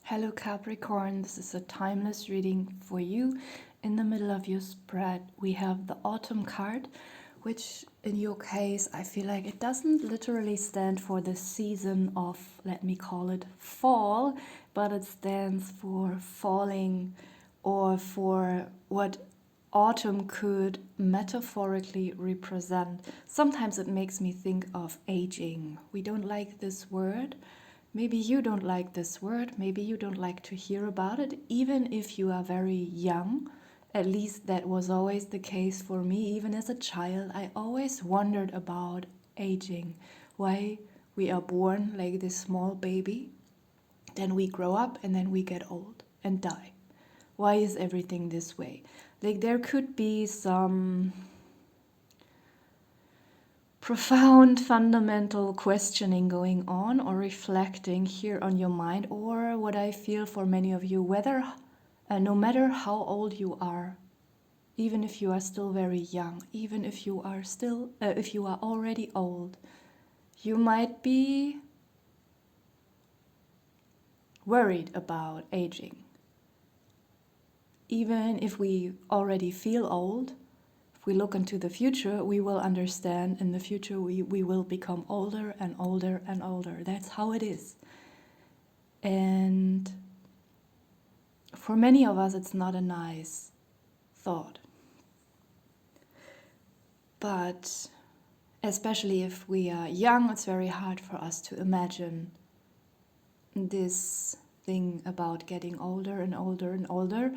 Hello Capricorn, this is a timeless reading for you. In the middle of your spread, we have the autumn card, which in your case, I feel like it doesn't literally stand for the season of, let me call it fall, but it stands for falling or for what autumn could metaphorically represent. Sometimes it makes me think of aging. We don't like this word. Maybe you don't like this word, maybe you don't like to hear about it, even if you are very young. At least that was always the case for me. Even as a child, I always wondered about aging. Why we are born like this small baby, then we grow up, and then we get old and die. Why is everything this way? Like there could be some profound fundamental questioning going on or reflecting here on your mind, or what I feel for many of you, whether no matter how old you are, even if you are still very young, even if you are still if you are already old, you might be worried about aging. Even if we already feel old, we look into the future, we will understand in the future we will become older and older and older. That's how it is. And for many of us, it's not a nice thought. But especially if we are young, it's very hard for us to imagine this thing about getting older and older and older.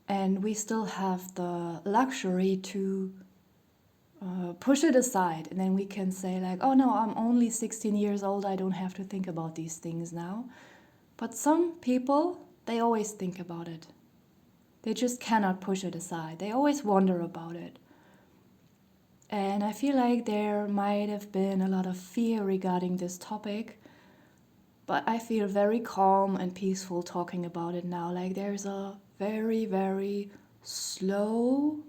And we still have the luxury to push it aside, and then we can say like, oh no, I'm only 16 years old, I don't have to think about these things now. But some people, they always think about it. They just cannot push it aside. They always wonder about it. And I feel like there might have been a lot of fear regarding this topic, but I feel very calm and peaceful talking about it now. Like there's a very, very slow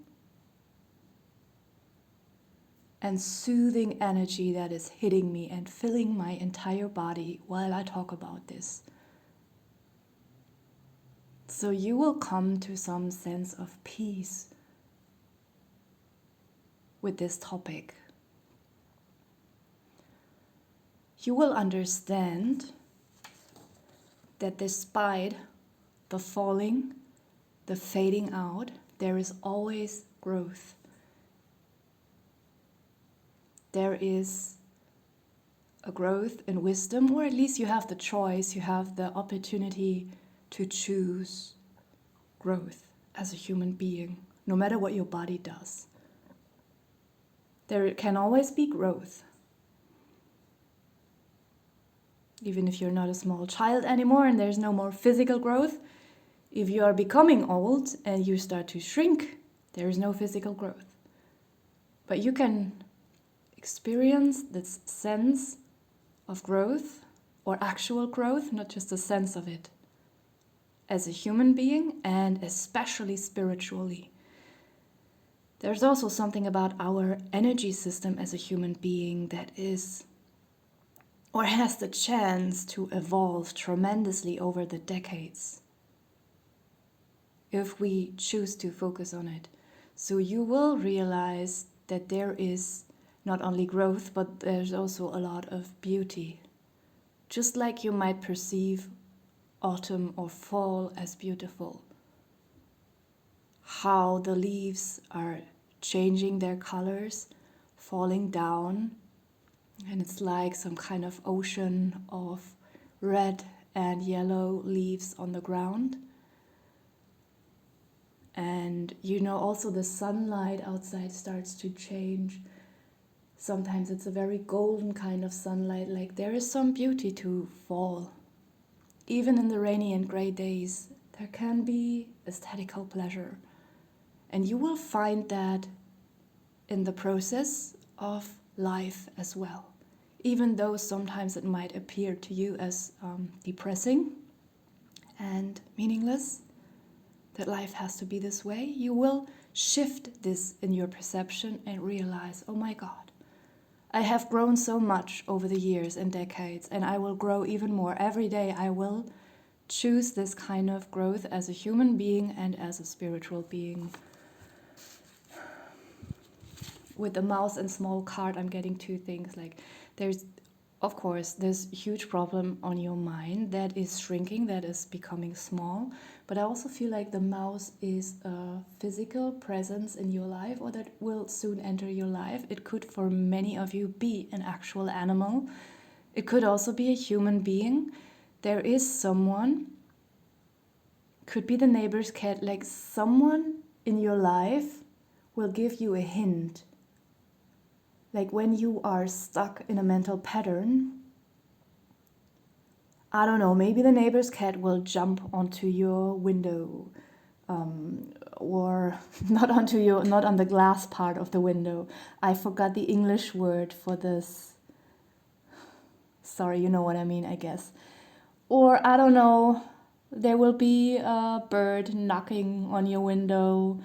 and soothing energy that is hitting me and filling my entire body while I talk about this. So you will come to some sense of peace with this topic. You will understand that despite the falling, the fading out, there is always growth. There is a growth in wisdom, or at least you have the choice, you have the opportunity to choose growth as a human being, no matter what your body does. There can always be growth. Even if you're not a small child anymore and there's no more physical growth, if you are becoming old and you start to shrink, there is no physical growth. But you can experience this sense of growth, or actual growth, not just a sense of it, as a human being and especially spiritually. There's also something about our energy system as a human being that is, or has the chance to evolve tremendously over the decades, if we choose to focus on it. So you will realize that there is not only growth, but there's also a lot of beauty. Just like you might perceive autumn or fall as beautiful. How the leaves are changing their colors, falling down, and it's like some kind of ocean of red and yellow leaves on the ground. And you know, also the sunlight outside starts to change. Sometimes it's a very golden kind of sunlight, like there is some beauty to fall. Even in the rainy and gray days, there can be aesthetical pleasure. And you will find that in the process of life as well. Even though sometimes it might appear to you as depressing and meaningless, that life has to be this way, you will shift this in your perception and realize, oh my God, I have grown so much over the years and decades, and I will grow even more. Every day I will choose this kind of growth as a human being and as a spiritual being. With the mouse and small card, I'm getting two things. Like, there's, of course, this huge problem on your mind that is shrinking, that is becoming small. But I also feel like the mouse is a physical presence in your life, or that will soon enter your life. It could, for many of you, be an actual animal. It could also be a human being. There is someone, could be the neighbor's cat, like someone in your life will give you a hint. Like when you are stuck in a mental pattern, I don't know, maybe the neighbor's cat will jump onto your window, or not on the glass part of the window. I forgot the English word for this. Sorry, you know what I mean, I guess. Or I don't know, there will be a bird knocking on your window,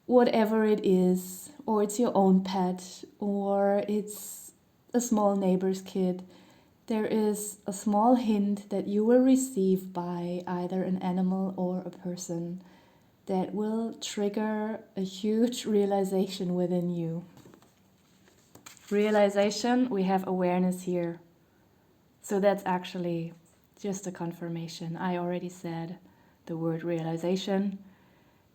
whatever it is, or it's your own pet, or it's a small neighbor's kid. There is a small hint that you will receive by either an animal or a person that will trigger a huge realization within you. Realization, we have awareness here. So that's actually just a confirmation. I already said the word realization,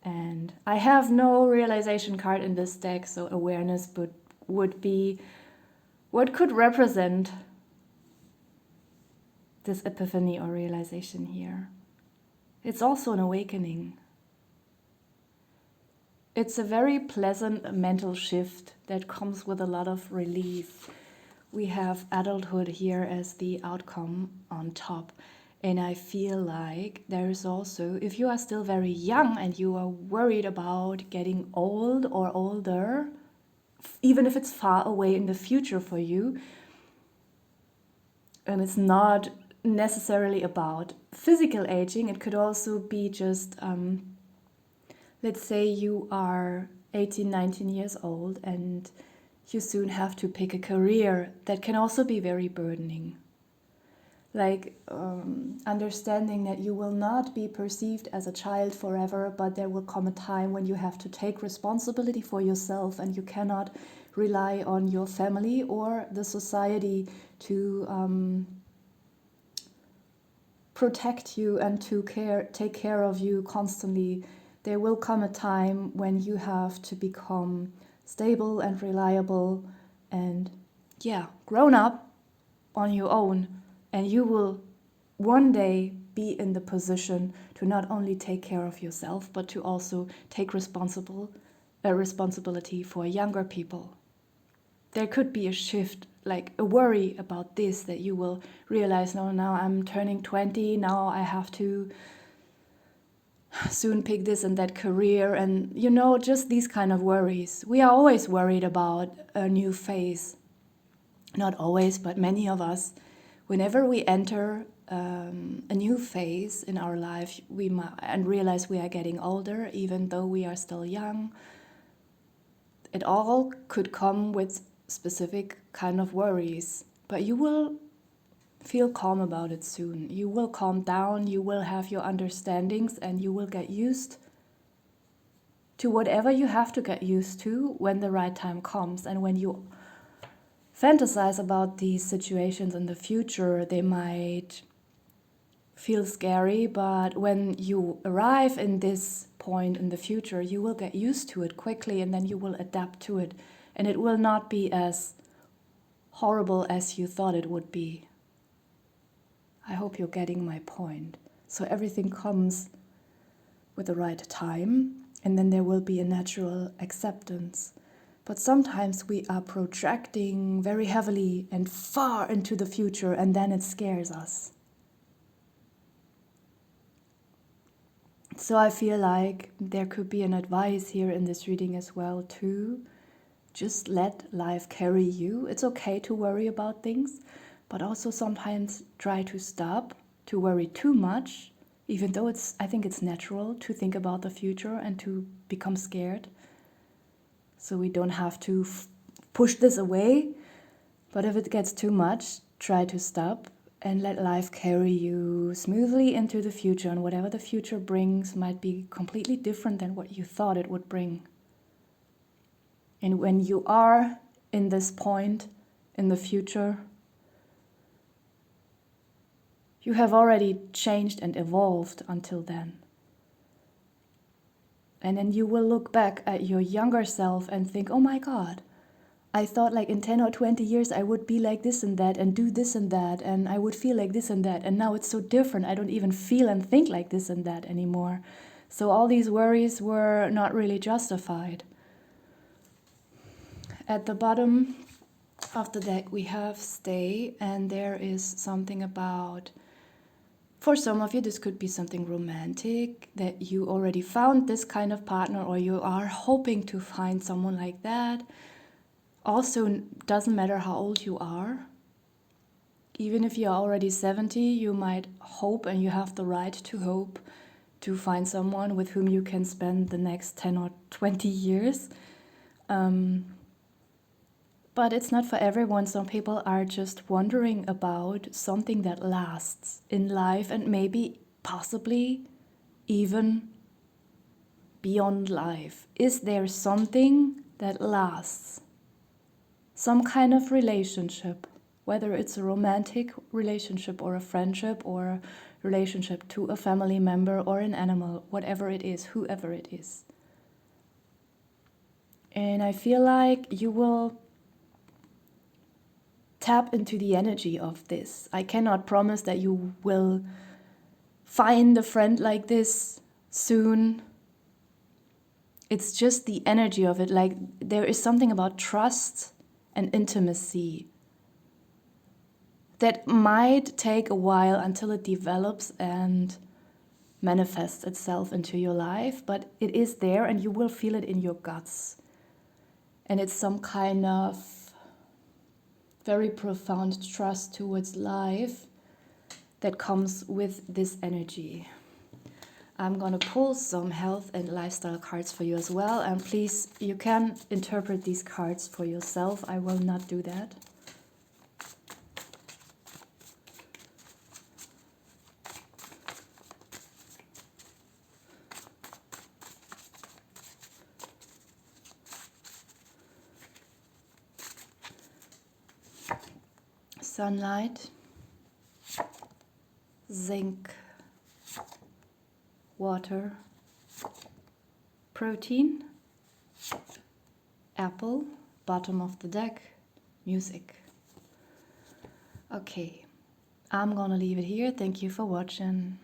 and I have no realization card in this deck, so awareness would be what could represent this epiphany or realization here. It's also an awakening. It's a very pleasant mental shift that comes with a lot of relief. We have adulthood here as the outcome on top. And I feel like there is also, if you are still very young and you are worried about getting old or older, even if it's far away in the future for you, and it's not necessarily about physical aging, it could also be just, let's say you are 18, 19 years old and you soon have to pick a career. That can also be very burdening. Like understanding that you will not be perceived as a child forever, but there will come a time when you have to take responsibility for yourself and you cannot rely on your family or the society to protect you and to take care of you constantly. There will come a time when you have to become stable and reliable and, grown up on your own. And you will one day be in the position to not only take care of yourself, but to also take responsibility for younger people. There could be a shift, like a worry about this, that you will realize, no, now I'm turning 20, now I have to soon pick this and that career, and just these kind of worries. We are always worried about a new phase. Not always, but many of us. Whenever we enter a new phase in our life, and realize we are getting older, even though we are still young, it all could come with specific kind of worries. But you will feel calm about it soon. You will calm down, you will have your understandings, and you will get used to whatever you have to get used to when the right time comes. And when you fantasize about these situations in the future, they might feel scary, but when you arrive in this point in the future, you will get used to it quickly, and then you will adapt to it, and it will not be as horrible as you thought it would be. I hope you're getting my point. So everything comes with the right time, and then there will be a natural acceptance. But sometimes we are projecting very heavily and far into the future, and then it scares us. So I feel like there could be an advice here in this reading as well, to just let life carry you. It's okay to worry about things, but also sometimes try to stop to worry too much, even though I think it's natural to think about the future and to become scared. So we don't have to push this away, but if it gets too much, try to stop and let life carry you smoothly into the future. And whatever the future brings might be completely different than what you thought it would bring. And when you are in this point in the future, you have already changed and evolved until then. And then you will look back at your younger self and think, oh my God, I thought like in 10 or 20 years I would be like this and that and do this and that and I would feel like this and that. And now it's so different. I don't even feel and think like this and that anymore. So all these worries were not really justified. At the bottom of the deck we have stay, and there is something about, for some of you this could be something romantic, that you already found this kind of partner or you are hoping to find someone like that. Also, doesn't matter how old you are. Even if you're already 70, you might hope, and you have the right to hope, to find someone with whom you can spend the next 10 or 20 years. But it's not for everyone. Some people are just wondering about something that lasts in life and maybe, possibly, even beyond life. Is there something that lasts? Some kind of relationship, whether it's a romantic relationship or a friendship or a relationship to a family member or an animal, whatever it is, whoever it is. And I feel like you will tap into the energy of this. I cannot promise that you will find a friend like this soon. It's just the energy of it. Like, there is something about trust and intimacy that might take a while until it develops and manifests itself into your life, but it is there and you will feel it in your guts. And it's some kind of very profound trust towards life that comes with this energy. I'm gonna pull some health and lifestyle cards for you as well, and please, you can interpret these cards for yourself. I will not do that. Sunlight, zinc, water, protein, apple, bottom of the deck, music. Okay, I'm gonna leave it here. Thank you for watching.